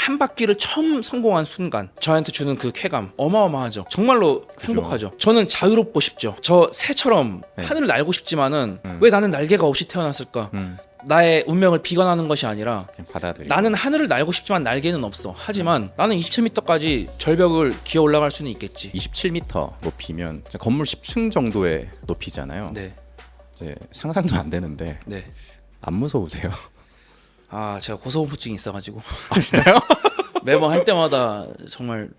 한 바퀴를 처음 성공한 순간 저한테 주는 그 쾌감 어마어마하죠. 정말로 그죠. 행복하죠. 저는 자유롭고 싶죠. 저 새처럼 네. 하늘을 날고 싶지만은 왜 나는 날개가 없이 태어났을까? 나의 운명을 비관하는 것이 아니라 그냥 받아들이고. 나는 하늘을 날고 싶지만 날개는 없어. 하지만 나는 27m까지 절벽을 기어 올라갈 수는 있겠지. 27m 높이면 진짜 건물 10층 정도의 높이잖아요. 네, 이제 상상도 안 되는데 네. 안 무서우세요? 아, 제가 고소공포증이 있어가지고 아 진짜요? 매번 할 때마다 정말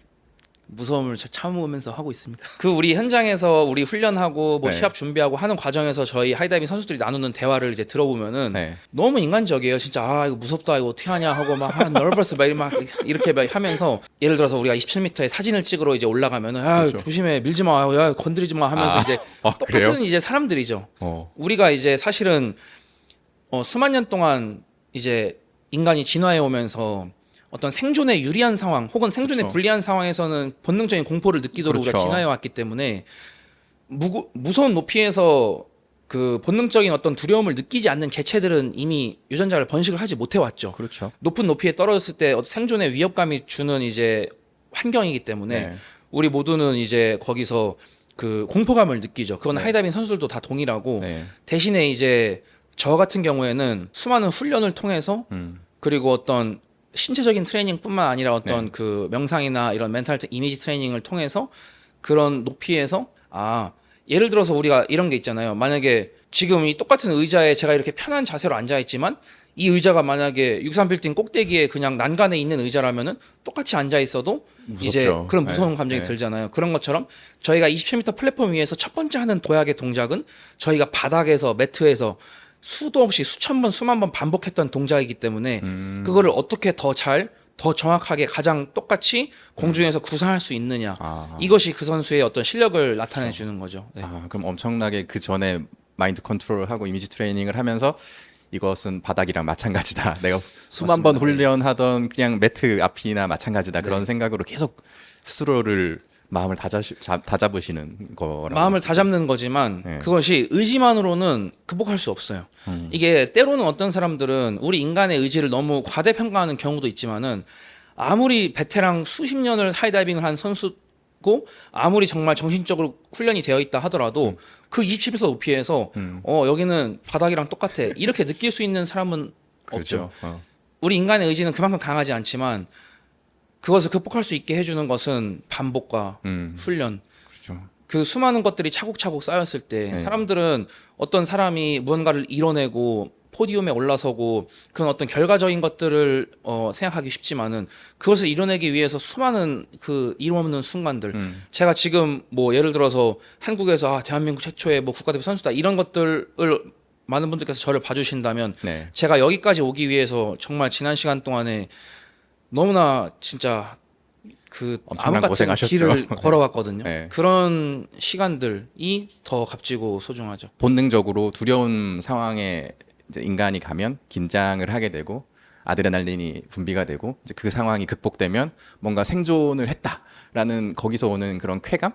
무서움을 참으면서 하고 있습니다. 그 우리 현장에서 우리 훈련하고 뭐 네. 시합 준비하고 하는 과정에서 저희 하이다이빙 선수들이 나누는 대화를 이제 들어보면은 네. 너무 인간적이에요. 진짜 아 이거 무섭다 이거 어떻게 하냐 하고 막 너버스 막 이렇게 막 하면서 예를 들어서 우리가 27m의 사진을 찍으러 이제 올라가면은 아 그렇죠. 조심해 밀지 마, 야 건드리지 마 하면서 이제 그래요? 똑같은 이제 사람들이죠. 어. 우리가 이제 사실은 수만 년 동안 이제 인간이 진화해 오면서 어떤 생존에 유리한 상황 혹은 생존에 그렇죠. 불리한 상황에서는 본능적인 공포를 느끼도록 우리가 그렇죠. 진화해 왔기 때문에 무서운 높이에서 그 본능적인 어떤 두려움을 느끼지 않는 개체들은 이미 유전자를 번식을 하지 못해 왔죠. 그렇죠. 높은 높이에 떨어졌을 때 생존의 위협감이 주는 이제 환경이기 때문에 네. 우리 모두는 이제 거기서 그 공포감을 느끼죠. 그건 네. 하이다이빙 선수들도 다 동일하고 네. 대신에 이제 저 같은 경우에는 수많은 훈련을 통해서 그리고 어떤 신체적인 트레이닝뿐만 아니라 어떤 네. 그 명상이나 이런 멘탈 이미지 트레이닝을 통해서 그런 높이에서 예를 들어서 우리가 이런 게 있잖아요. 만약에 지금 이 똑같은 의자에 제가 이렇게 편한 자세로 앉아 있지만 이 의자가 만약에 63빌딩 꼭대기에 그냥 난간에 있는 의자라면은 똑같이 앉아 있어도 무섭죠. 이제 그런 무서운 네. 감정이 네. 들잖아요. 그런 것처럼 저희가 27m 플랫폼 위에서 첫 번째 하는 도약의 동작은 저희가 바닥에서 매트에서 수도 없이 수천 번 수만 번 반복했던 동작이기 때문에 그거를 어떻게 더 정확하게 가장 똑같이 공중에서 구사할 수 있느냐 이것이 그 선수의 어떤 실력을 나타내 주는 거죠. 네. 그럼 엄청나게 그 전에 마인드 컨트롤하고 이미지 트레이닝을 하면서 이것은 바닥이랑 마찬가지다. 내가 수만 번 맞습니다. 훈련하던 그냥 매트 앞이나 마찬가지다. 네. 그런 생각으로 계속 스스로를 마음을 다잡으시는 거라고. 마음을 다잡는 거지만 네. 그것이 의지만으로는 극복할 수 없어요. 이게 때로는 어떤 사람들은 우리 인간의 의지를 너무 과대평가하는 경우도 있지만은 아무리 베테랑 수십 년을 하이다이빙을 한 선수고 아무리 정말 정신적으로 훈련이 되어 있다 하더라도 그 27m 높이에서 여기는 바닥이랑 똑같아 이렇게 느낄 수 있는 사람은 그렇죠. 없죠. 우리 인간의 의지는 그만큼 강하지 않지만 그것을 극복할 수 있게 해주는 것은 반복과 훈련. 그렇죠. 그 수많은 것들이 차곡차곡 쌓였을 때 네. 사람들은 어떤 사람이 무언가를 이뤄내고 포디움에 올라서고 그런 어떤 결과적인 것들을 생각하기 쉽지만은 그것을 이뤄내기 위해서 수많은 그 이루어없는 순간들 제가 지금 뭐 예를 들어서 한국에서 대한민국 최초의 뭐 국가대표 선수다 이런 것들을 많은 분들께서 저를 봐주신다면 네. 제가 여기까지 오기 위해서 정말 지난 시간 동안에 너무나 진짜 그 엄청난 암 같은 고생하셨죠. 길을 걸어왔거든요. 네. 그런 시간들이 더 값지고 소중하죠. 본능적으로 두려운 상황에 이제 인간이 가면 긴장을 하게 되고 아드레날린이 분비가 되고 이제 그 상황이 극복되면 뭔가 생존을 했다라는 거기서 오는 그런 쾌감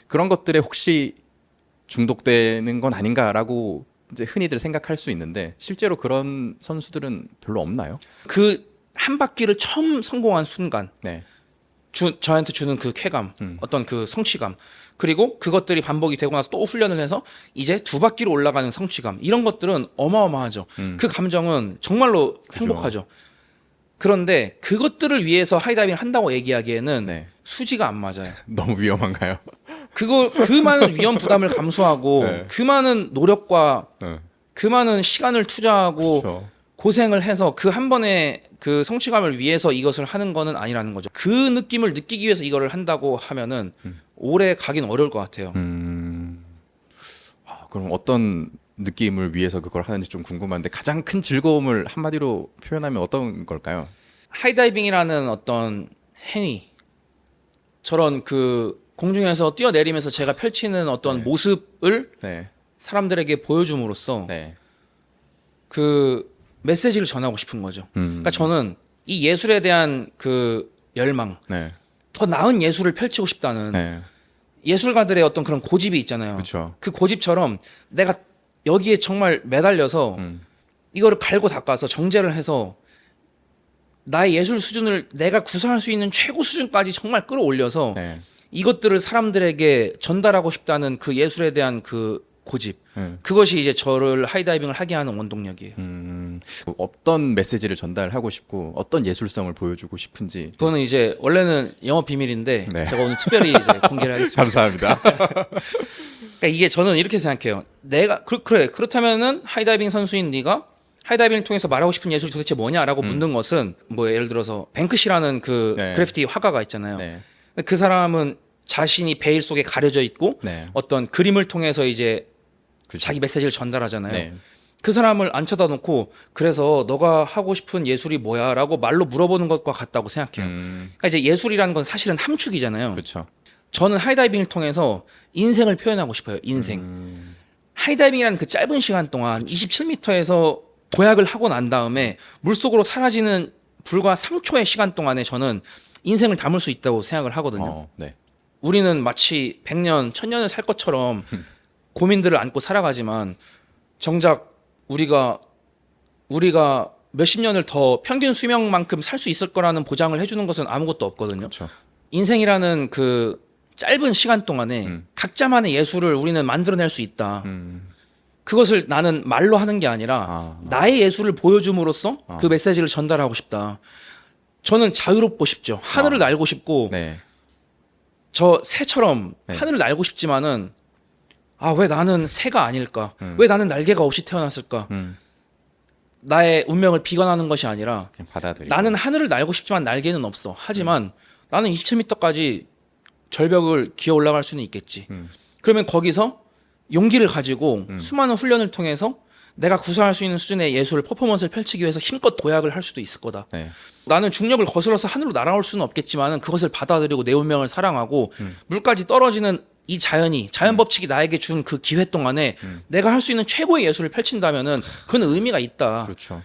그런 것들에 혹시 중독되는 건 아닌가라고 이제 흔히들 생각할 수 있는데 실제로 그런 선수들은 별로 없나요? 그 한 바퀴를 처음 성공한 순간 네. 저한테 주는 그 쾌감, 어떤 그 성취감, 그리고 그것들이 반복이 되고 나서 또 훈련을 해서 이제 두 바퀴로 올라가는 성취감, 이런 것들은 어마어마하죠. 그 감정은 정말로 행복하죠. 그런데 그것들을 위해서 하이다이빙을 한다고 얘기하기에는 네. 수지가 안 맞아요. 너무 위험한가요? 그 많은 위험 부담을 감수하고 네. 그 많은 노력과 그 많은 시간을 투자하고 그렇죠. 고생을 해서 그 한 번의 그 성취감을 위해서 이것을 하는 거는 아니라는 거죠. 그 느낌을 느끼기 위해서 이거를 한다고 하면은 오래 가긴 어려울 것 같아요. 그럼 어떤 느낌을 위해서 그걸 하는지 좀 궁금한데 가장 큰 즐거움을 한마디로 표현하면 어떤 걸까요? 하이다이빙이라는 어떤 행위, 저런 그 공중에서 뛰어내리면서 제가 펼치는 어떤 네. 모습을 네. 사람들에게 보여줌으로써 네. 그 메시지를 전하고 싶은 거죠. 그러니까 저는 이 예술에 대한 그 열망, 네. 더 나은 예술을 펼치고 싶다는 네. 예술가들의 어떤 그런 고집이 있잖아요. 그렇죠. 그 고집처럼 내가 여기에 정말 매달려서 이거를 갈고 닦아서 정제를 해서 나의 예술 수준을 내가 구사할 수 있는 최고 수준까지 정말 끌어올려서 네. 이것들을 사람들에게 전달하고 싶다는 그 예술에 대한 그 고집, 그것이 이제 저를 하이다이빙을 하게 하는 원동력이에요. 어떤 메시지를 전달하고 싶고 어떤 예술성을 보여주고 싶은지. 그거는 이제 원래는 영업 비밀인데 네. 제가 오늘 특별히 이제 공개를 하겠습니다. 감사합니다. 그러니까 이게 저는 이렇게 생각해요. 내가 그래 그렇다면은 하이다이빙 선수인 네가 하이다이빙을 통해서 말하고 싶은 예술이 도대체 뭐냐라고 묻는 것은 뭐 예를 들어서 뱅크시라는 그 네. 그래피티 화가가 있잖아요. 네. 그 사람은 자신이 베일 속에 가려져 있고 네. 어떤 그림을 통해서 이제 그죠. 자기 메시지를 전달하잖아요. 네. 그 사람을 안 쳐다놓고 그래서 너가 하고 싶은 예술이 뭐야라고 말로 물어보는 것과 같다고 생각해요. 그러니까 이제 예술이라는 건 사실은 함축이잖아요. 그렇죠. 저는 하이다이빙을 통해서 인생을 표현하고 싶어요. 인생. 하이다이빙이라는 그 짧은 시간 동안 27m에서 도약을 하고 난 다음에 물속으로 사라지는 불과 3초의 시간 동안에 저는 인생을 담을 수 있다고 생각을 하거든요. 네. 우리는 마치 100년, 1000년을 살 것처럼 고민들을 안고 살아가지만 정작 우리가 몇십 년을 더 평균 수명만큼 살 수 있을 거라는 보장을 해주는 것은 아무것도 없거든요. 그렇죠. 인생이라는 그 짧은 시간 동안에 각자만의 예술을 우리는 만들어낼 수 있다. 그것을 나는 말로 하는 게 아니라 나의 예술을 보여줌으로써 그 메시지를 전달하고 싶다. 저는 자유롭고 싶죠. 하늘을 날고 싶고 네. 저 새처럼 네. 하늘을 날고 싶지만은 왜 나는 새가 아닐까? 왜 나는 날개가 없이 태어났을까? 나의 운명을 비관하는 것이 아니라 그냥 받아들이고. 나는 하늘을 날고 싶지만 날개는 없어. 하지만 나는 27m까지 절벽을 기어 올라갈 수는 있겠지. 그러면 거기서 용기를 가지고 수많은 훈련을 통해서 내가 구사할 수 있는 수준의 예술 퍼포먼스를 펼치기 위해서 힘껏 도약을 할 수도 있을 거다. 네. 나는 중력을 거슬러서 하늘로 날아올 수는 없겠지만 그것을 받아들이고 내 운명을 사랑하고 물까지 떨어지는 이 자연 법칙이 나에게 준 그 기회 동안에 내가 할 수 있는 최고의 예술을 펼친다면은 그건 의미가 있다. 그렇죠.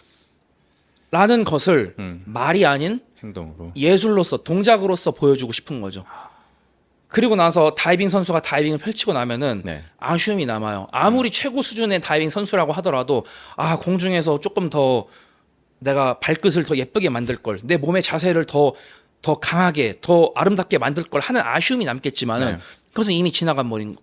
라는 것을 말이 아닌 행동으로. 예술로서 동작으로서 보여주고 싶은 거죠. 그리고 나서 다이빙 선수가 다이빙을 펼치고 나면은 네. 아쉬움이 남아요. 아무리 최고 수준의 다이빙 선수라고 하더라도 공중에서 조금 더 내가 발끝을 더 예쁘게 만들 걸, 내 몸의 자세를 더 강하게, 더 아름답게 만들 걸 하는 아쉬움이 남겠지만은 네. 그것은 이미 지나가 버린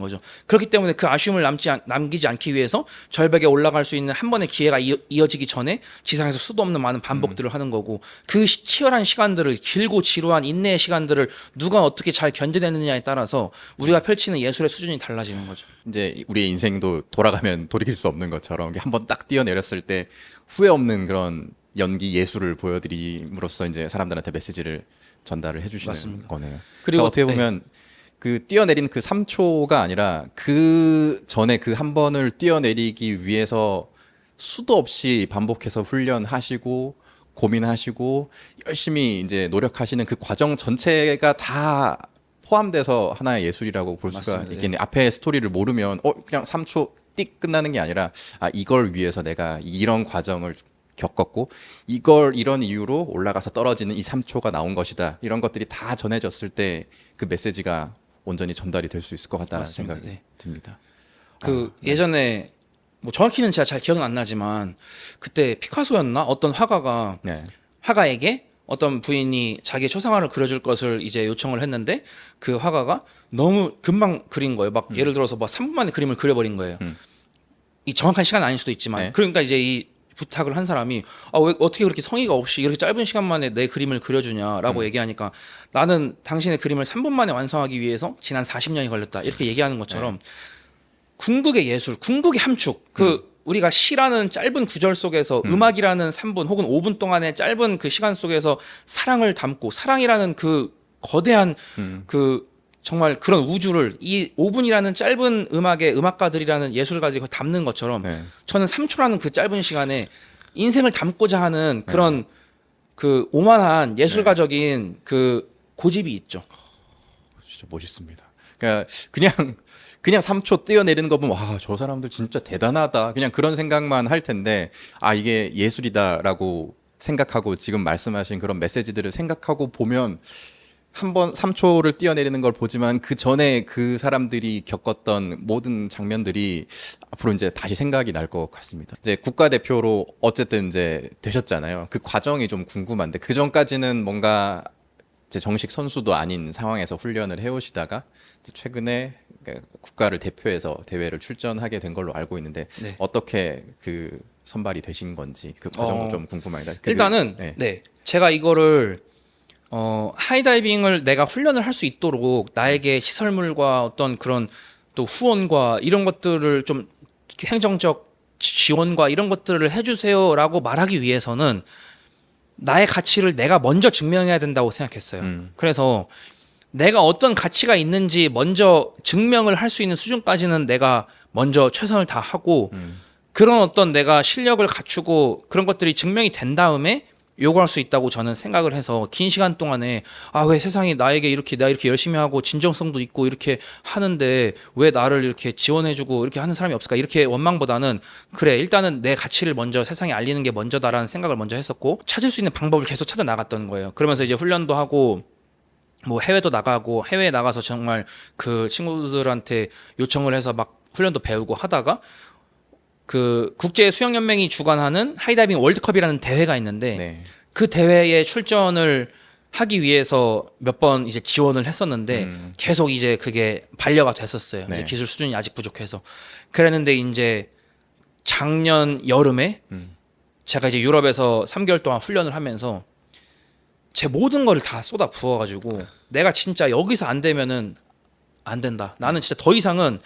거죠. 그렇기 때문에 그 아쉬움을 남기지 않기 위해서 절벽에 올라갈 수 있는 한 번의 기회가 이어지기 전에 지상에서 수도 없는 많은 반복들을 하는 거고 그 치열한 시간들을 길고 지루한 인내의 시간들을 누가 어떻게 잘 견뎌내느냐에 따라서 우리가 펼치는 예술의 수준이 달라지는 거죠. 이제 우리의 인생도 돌아가면 돌이킬 수 없는 것처럼 한번 딱 뛰어내렸을 때 후회 없는 그런 연기 예술을 보여드림으로써 이제 사람들한테 메시지를 전달을 해주시는 맞습니다. 거네요. 그리고 그러니까 어떻게 보면 그 뛰어내린 그 3초가 아니라 그 전에 그 한 번을 뛰어내리기 위해서 수도 없이 반복해서 훈련하시고 고민하시고 열심히 이제 노력하시는 그 과정 전체가 다 포함돼서 하나의 예술이라고 볼 수가 맞습니다. 있겠네. 앞에 스토리를 모르면 그냥 3초 띡 끝나는 게 아니라 이걸 위해서 내가 이런 과정을 겪었고 이걸 이런 이유로 올라가서 떨어지는 이 3초가 나온 것이다. 이런 것들이 다 전해졌을 때 그 메시지가 온전히 전달이 될 수 있을 것 같다는 맞습니다. 생각이 네. 듭니다. 예전에 뭐 정확히는 제가 잘 기억은 안 나지만 그때 피카소였나 어떤 화가가 네. 화가에게 어떤 부인이 자기의 초상화를 그려줄 것을 이제 요청을 했는데 그 화가가 너무 금방 그린 거예요. 막 예를 들어서 막 3분 만에 그림을 그려버린 거예요. 이 정확한 시간은 아닐 수도 있지만 네. 그러니까 이제 이 부탁을 한 사람이 왜 어떻게 그렇게 성의가 없이 이렇게 짧은 시간 만에 내 그림을 그려주냐라고 얘기하니까 나는 당신의 그림을 3분 만에 완성하기 위해서 지난 40년이 걸렸다 이렇게 얘기하는 것처럼 궁극의 예술, 궁극의 함축 우리가 시라는 짧은 구절 속에서 음악이라는 3분 혹은 5분 동안의 짧은 그 시간 속에서 사랑을 담고 사랑이라는 그 거대한 그 정말 그런 우주를 이 5분이라는 짧은 음악의 음악가들이라는 예술가들이 담는 것처럼 네. 저는 3초라는 그 짧은 시간에 인생을 담고자 하는 그런 그 오만한 예술가적인 그 고집이 있죠. 진짜 멋있습니다. 그러니까 그냥 3초 뛰어내리는 거 보면 저 사람들 진짜 대단하다. 그냥 그런 생각만 할 텐데 이게 예술이다라고 생각하고 지금 말씀하신 그런 메시지들을 생각하고 보면 한 번 3초를 뛰어내리는 걸 보지만 그 전에 그 사람들이 겪었던 모든 장면들이 앞으로 이제 다시 생각이 날 것 같습니다. 이제 국가대표로 어쨌든 이제 되셨잖아요. 그 과정이 좀 궁금한데 그 전까지는 뭔가 이제 정식 선수도 아닌 상황에서 훈련을 해오시다가 최근에 국가를 대표해서 대회를 출전하게 된 걸로 알고 있는데 네. 어떻게 그 선발이 되신 건지 그 과정도 좀 궁금합니다. 일단은 네. 네, 제가 이거를 하이다이빙을 내가 훈련을 할 수 있도록 나에게 시설물과 어떤 그런 또 후원과 이런 것들을 좀 행정적 지원과 이런 것들을 해주세요라고 말하기 위해서는 나의 가치를 내가 먼저 증명해야 된다고 생각했어요. 그래서 내가 어떤 가치가 있는지 먼저 증명을 할 수 있는 수준까지는 내가 먼저 최선을 다하고 그런 어떤 내가 실력을 갖추고 그런 것들이 증명이 된 다음에 요구할 수 있다고 저는 생각을 해서 긴 시간 동안에 왜 세상이 나에게 이렇게 나 이렇게 열심히 하고 진정성도 있고 이렇게 하는데 왜 나를 이렇게 지원해주고 이렇게 하는 사람이 없을까 이렇게 원망보다는 그래 일단은 내 가치를 먼저 세상에 알리는 게 먼저다라는 생각을 먼저 했었고 찾을 수 있는 방법을 계속 찾아 나갔던 거예요. 그러면서 이제 훈련도 하고 뭐 해외도 나가고 해외에 나가서 정말 그 친구들한테 요청을 해서 막 훈련도 배우고 하다가 그 국제 수영연맹이 주관하는 하이다이빙 월드컵이라는 대회가 있는데 네. 그 대회에 출전을 하기 위해서 몇 번 이제 지원을 했었는데 계속 이제 그게 반려가 됐었어요. 네. 이제 기술 수준이 아직 부족해서 그랬는데 이제 작년 여름에 제가 이제 유럽에서 3개월 동안 훈련을 하면서 제 모든 거를 다 쏟아 부어가지고 내가 진짜 여기서 안 되면은 안 된다. 나는 진짜 더 이상은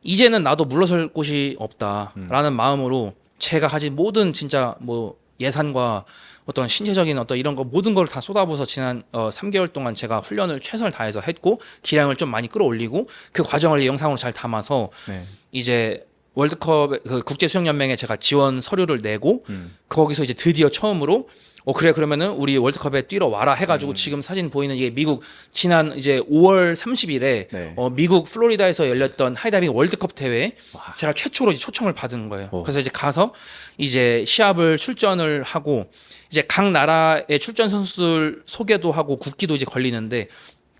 이제는 나도 물러설 곳이 없다라는 마음으로 제가 가진 모든 진짜 뭐 예산과 어떤 신체적인 어떤 이런 거 모든 걸 다 쏟아부어서 지난 3개월 동안 제가 훈련을 최선을 다해서 했고 기량을 좀 많이 끌어올리고 그 과정을 영상으로 잘 담아서 네. 이제 월드컵 그 국제 수영 연맹에 제가 지원 서류를 내고 거기서 이제 드디어 처음으로 그래 그러면은 우리 월드컵에 뛰러 와라 해가지고 지금 사진 보이는 이게 미국 지난 이제 5월 30일에 네. 미국 플로리다에서 열렸던 하이다이빙 월드컵 대회에 제가 최초로 이제 초청을 받은 거예요. 그래서 이제 가서 이제 시합을 출전을 하고 이제 각 나라의 출전 선수들 소개도 하고 국기도 이제 걸리는데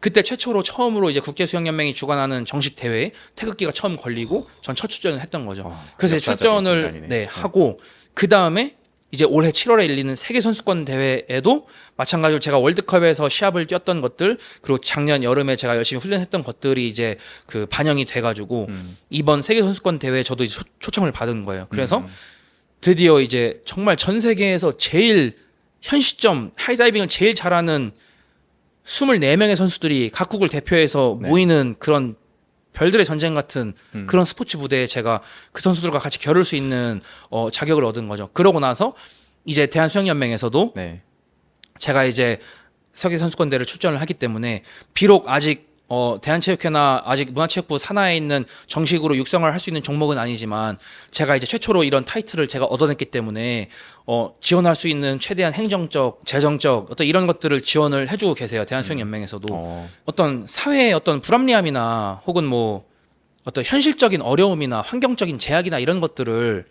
그때 최초로 처음으로 이제 국제 수영 연맹이 주관하는 정식 대회에 태극기가 처음 걸리고 전 첫 출전을 했던 거죠. 그래서 출전을 순간이네. 하고 그 다음에 이제 올해 7월에 열리는 세계 선수권 대회에도 마찬가지로 제가 월드컵에서 시합을 뛰었던 것들 그리고 작년 여름에 제가 열심히 훈련했던 것들이 이제 그 반영이 돼가지고 이번 세계 선수권 대회에 저도 이제 초청을 받은 거예요. 그래서 드디어 이제 정말 전 세계에서 제일 현 시점 하이다이빙을 제일 잘하는 24명의 선수들이 각국을 대표해서 모이는 그런 별들의 전쟁 같은 그런 스포츠 무대에 제가 그 선수들과 같이 겨룰 수 있는 자격을 얻은 거죠. 그러고 나서 이제 대한수영연맹에서도 네. 제가 이제 세계 선수권대회를 출전을 하기 때문에 비록 아직 대한체육회나 아직 문화체육부 산하에 있는 정식으로 육성을 할 수 있는 종목은 아니지만 제가 이제 최초로 이런 타이틀을 제가 얻어냈기 때문에 지원할 수 있는 최대한 행정적, 재정적 어떤 이런 것들을 지원을 해주고 계세요. 대한수영연맹에서도 어떤 사회의 어떤 불합리함이나 혹은 뭐 어떤 현실적인 어려움이나 환경적인 제약이나 이런 것들을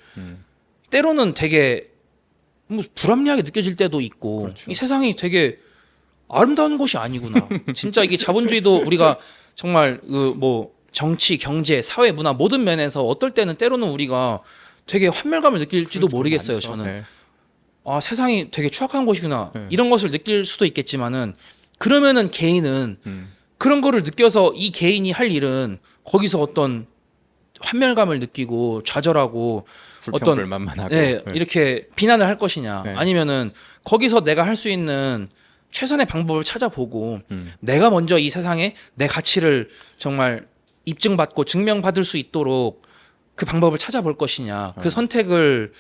때로는 되게 뭐 불합리하게 느껴질 때도 있고 그렇죠. 이 세상이 되게 아름다운 곳이 아니구나. 진짜 이게 자본주의도 우리가 정말 그 뭐 정치, 경제, 사회, 문화 모든 면에서 어떨 때는 때로는 우리가 되게 환멸감을 느낄지도 모르겠어요. 많죠. 저는 네. 세상이 되게 추악한 곳이구나. 이런 것을 느낄 수도 있겠지만은 그러면은 개인은 그런 거를 느껴서 이 개인이 할 일은 거기서 어떤 환멸감을 느끼고 좌절하고 불평 불만만 하고 이렇게 비난을 할 것이냐 네. 아니면은 거기서 내가 할 수 있는 최선의 방법을 찾아보고 내가 먼저 이 세상에 내 가치를 정말 입증받고 증명받을 수 있도록 그 방법을 찾아볼 것이냐 그 선택을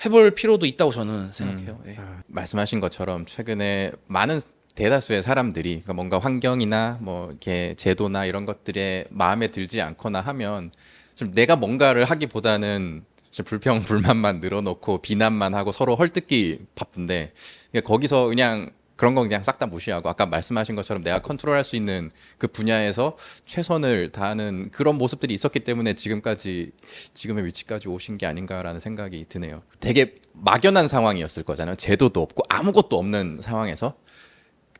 해볼 필요도 있다고 저는 생각해요. 예. 말씀하신 것처럼 최근에 많은 대다수의 사람들이 그러니까 뭔가 환경이나 뭐 이렇게 제도나 이런 것들에 마음에 들지 않거나 하면 좀 내가 뭔가를 하기보다는 좀 불평 불만만 늘어놓고 비난만 하고 서로 헐뜯기 바쁜데 그러니까 거기서 그냥 그런 건 그냥 싹 다 무시하고 아까 말씀하신 것처럼 내가 컨트롤할 수 있는 그 분야에서 최선을 다하는 그런 모습들이 있었기 때문에 지금의 위치까지 오신 게 아닌가라는 생각이 드네요. 되게 막연한 상황이었을 거잖아요. 제도도 없고 아무것도 없는 상황에서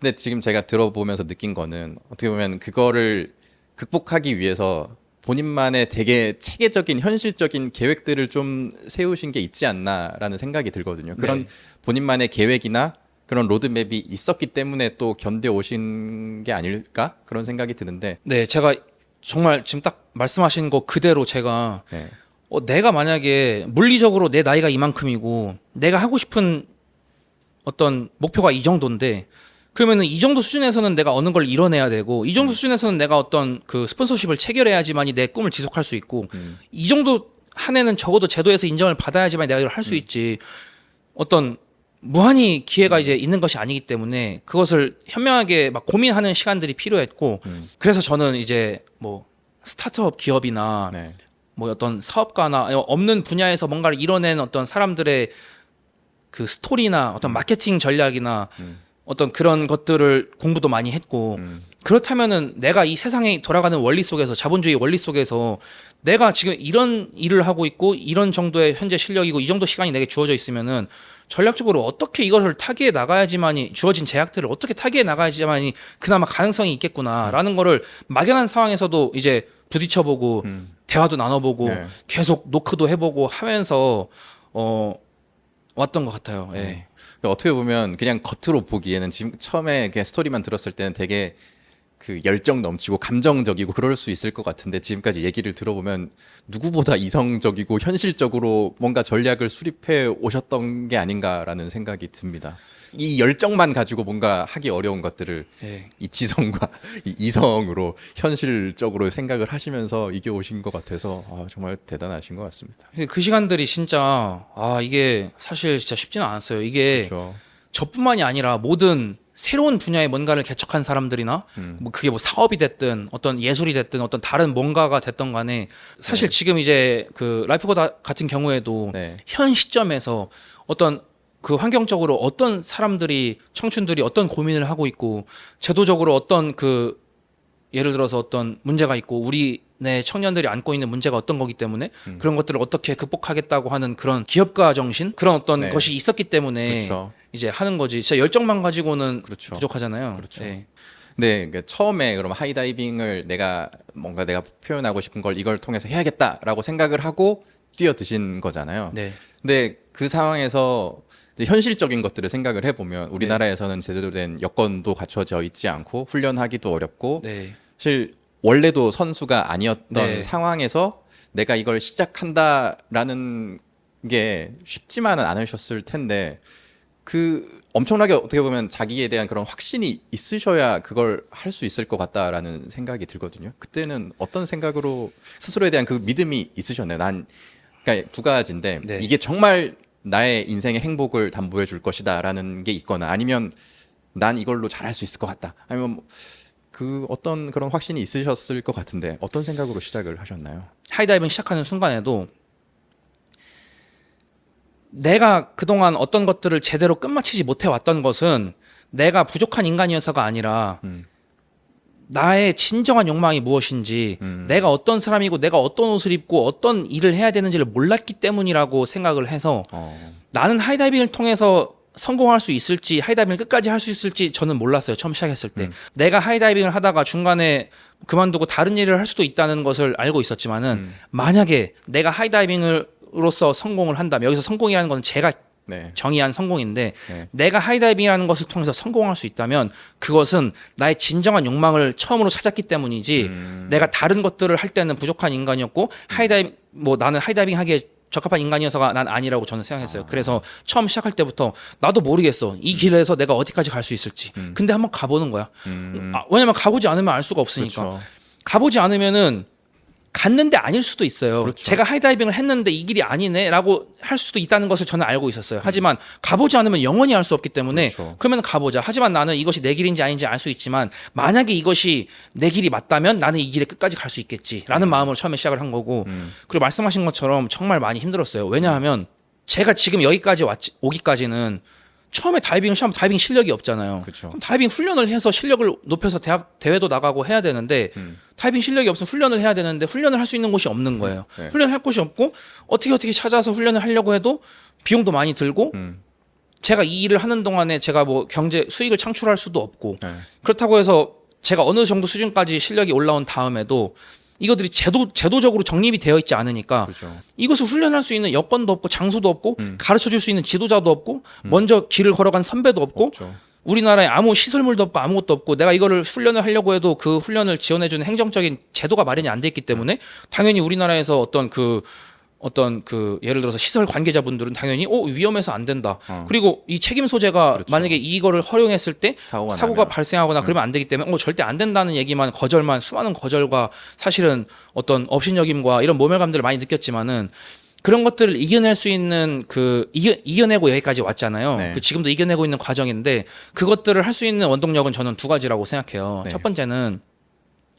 근데 지금 제가 들어보면서 느낀 거는 어떻게 보면 그거를 극복하기 위해서 본인만의 되게 체계적인 현실적인 계획들을 좀 세우신 게 있지 않나라는 생각이 들거든요. 그런 네. 본인만의 계획이나 그런 로드맵이 있었기 때문에 또 견뎌 오신 게 아닐까 그런 생각이 드는데. 네, 제가 정말 지금 딱 말씀하신 거 그대로 제가 네. 내가 만약에 물리적으로 내 나이가 이만큼이고 내가 하고 싶은 어떤 목표가 이 정도인데 그러면은 이 정도 수준에서는 내가 어느 걸 이뤄내야 되고 이 정도 수준에서는 내가 어떤 그 스폰서십을 체결해야지만이 내 꿈을 지속할 수 있고 이 정도 한에는 적어도 제도에서 인정을 받아야지만 내가 이걸 할 수 있지 어떤 무한히 기회가 이제 있는 것이 아니기 때문에 그것을 현명하게 막 고민하는 시간들이 필요했고 그래서 저는 이제 뭐 스타트업 기업이나 네. 뭐 어떤 사업가나 없는 분야에서 뭔가를 이뤄낸 어떤 사람들의 그 스토리나 어떤 마케팅 전략이나 어떤 그런 것들을 공부도 많이 했고 그렇다면은 내가 이 세상에 돌아가는 원리 속에서 자본주의 원리 속에서 내가 지금 이런 일을 하고 있고 이런 정도의 현재 실력이고 이 정도 시간이 내게 주어져 있으면은 전략적으로 어떻게 이것을 타개해 나가야지만이 주어진 제약들을 어떻게 타개해 나가야지만이 그나마 가능성이 있겠구나라는 거를 막연한 상황에서도 이제 부딪혀보고 대화도 나눠보고 네. 계속 노크도 해보고 하면서 왔던 것 같아요. 예. 어떻게 보면 그냥 겉으로 보기에는 지금 처음에 그냥 스토리만 들었을 때는 되게 그 열정 넘치고 감정적이고 그럴 수 있을 것 같은데 지금까지 얘기를 들어보면 누구보다 이성적이고 현실적으로 뭔가 전략을 수립해 오셨던 게 아닌가라는 생각이 듭니다. 이 열정만 가지고 뭔가 하기 어려운 것들을 예. 이 지성과 이 이성으로 현실적으로 생각을 하시면서 이겨 오신 것 같아서 정말 대단하신 것 같습니다. 그 시간들이 진짜 이게 사실 진짜 쉽지는 않았어요. 이게 그렇죠. 저뿐만이 아니라 모든 새로운 분야의 뭔가를 개척한 사람들이나 뭐 그게 뭐 사업이 됐든 어떤 예술이 됐든 어떤 다른 뭔가가 됐던 간에 사실 지금 이제 그 라이프고다 같은 경우에도 네. 현 시점에서 어떤 그 환경적으로 어떤 사람들이 청춘들이 어떤 고민을 하고 있고 제도적으로 어떤 그 예를 들어서 어떤 문제가 있고 우리 내 청년들이 안고 있는 문제가 어떤 거기 때문에 그런 것들을 어떻게 극복하겠다고 하는 그런 기업가 정신 그런 어떤 네. 것이 있었기 때문에 그렇죠. 이제 하는 거지. 진짜 열정만 가지고는 그렇죠. 부족하잖아요. 그렇죠. 예. 네, 그러니까 처음에 그럼 하이다이빙을 내가 표현하고 싶은 걸 이걸 통해서 해야겠다라고 생각을 하고 뛰어드신 거잖아요. 네. 근데 그 상황에서 이제 현실적인 것들을 생각을 해보면 우리나라에서는 제대로 된 여건도 갖춰져 있지 않고 훈련하기도 어렵고 네. 사실 원래도 선수가 아니었던 네. 상황에서 내가 이걸 시작한다라는 게 쉽지만은 않으셨을 텐데 그 엄청나게 어떻게 보면 자기에 대한 그런 확신이 있으셔야 그걸 할 수 있을 것 같다라는 생각이 들거든요. 그때는 어떤 생각으로 스스로에 대한 그 믿음이 있으셨나요? 그러니까 두 가지인데 네. 이게 정말 나의 인생의 행복을 담보해 줄 것이다라는 게 있거나 아니면 난 이걸로 잘할 수 있을 것 같다. 아니면 그 어떤 그런 확신이 있으셨을 것 같은데 어떤 생각으로 시작을 하셨나요? 하이다이빙 시작하는 순간에도 내가 그동안 어떤 것들을 제대로 끝마치지 못해 왔던 것은 내가 부족한 인간이어서가 아니라 나의 진정한 욕망이 무엇인지 내가 어떤 사람이고 내가 어떤 옷을 입고 어떤 일을 해야 되는지를 몰랐기 때문이라고 생각을 해서 나는 하이다이빙을 통해서 성공할 수 있을지 하이다이빙을 끝까지 할 수 있을지 저는 몰랐어요. 처음 시작했을 때. 내가 하이다이빙을 하다가 중간에 그만두고 다른 일을 할 수도 있다는 것을 알고 있었지만은 만약에 내가 하이다이빙으로서 성공을 한다면 여기서 성공이라는 건 제가 네. 정의한 성공인데 네. 내가 하이다이빙이라는 것을 통해서 성공할 수 있다면 그것은 나의 진정한 욕망을 처음으로 찾았기 때문이지 내가 다른 것들을 할 때는 부족한 인간이었고 하이다이빙 뭐 나는 하이다이빙 하기에 적합한 인간이어서가 난 아니라고 저는 생각했어요. 그래서 처음 시작할 때부터 나도 모르겠어. 이 길에서 내가 어디까지 갈 수 있을지. 근데 한번 가보는 거야. 왜냐면 가보지 않으면 알 수가 없으니까. 그렇죠. 가보지 않으면은 갔는데 아닐 수도 있어요. 그렇죠. 제가 하이다이빙을 했는데 이 길이 아니네라고 할 수도 있다는 것을 저는 알고 있었어요. 하지만 가보지 않으면 영원히 알 수 없기 때문에 그렇죠. 그러면 가보자. 하지만 나는 이것이 내 길인지 아닌지 알 수 있지만 만약에 이것이 내 길이 맞다면 나는 이 길에 끝까지 갈 수 있겠지라는 마음으로 처음에 시작을 한 거고 그리고 말씀하신 것처럼 정말 많이 힘들었어요. 왜냐하면 제가 지금 여기까지 오기까지는 처음에 다이빙을 시작하면 다이빙 실력이 없잖아요. 그쵸. 그럼 다이빙 훈련을 해서 실력을 높여서 대회도 나가고 해야 되는데 다이빙 실력이 없으면 훈련을 해야 되는데 훈련을 할 수 있는 곳이 없는 거예요. 네. 훈련을 할 곳이 없고 어떻게 찾아서 훈련을 하려고 해도 비용도 많이 들고 제가 이 일을 하는 동안에 제가 뭐 경제 수익을 창출할 수도 없고 네. 그렇다고 해서 제가 어느 정도 수준까지 실력이 올라온 다음에도 이것들이 제도적으로 정립이 되어 있지 않으니까 그렇죠. 이것을 훈련할 수 있는 여건도 없고 장소도 없고 가르쳐 줄 수 있는 지도자도 없고 먼저 길을 걸어간 선배도 없고 없죠. 우리나라에 아무 시설물도 없고 아무것도 없고 내가 이거를 훈련을 하려고 해도 그 훈련을 지원해주는 행정적인 제도가 마련이 안 돼 있기 때문에 당연히 우리나라에서 어떤 그 예를 들어서 시설 관계자분들은 당연히 위험해서 안 된다. 그리고 이 책임 소재가 그렇죠. 만약에 이거를 허용했을 때 사고가 사고가 나면. 발생하거나 그러면 안 되기 때문에 절대 안 된다는 얘기만 거절만 수많은 거절과 사실은 어떤 업신여김과 이런 모멸감들을 많이 느꼈지만은 그런 것들을 이겨낼 수 있는 이겨내고 여기까지 왔잖아요. 네. 지금도 이겨내고 있는 과정인데 그것들을 할 수 있는 원동력은 저는 두 가지라고 생각해요. 네. 첫 번째는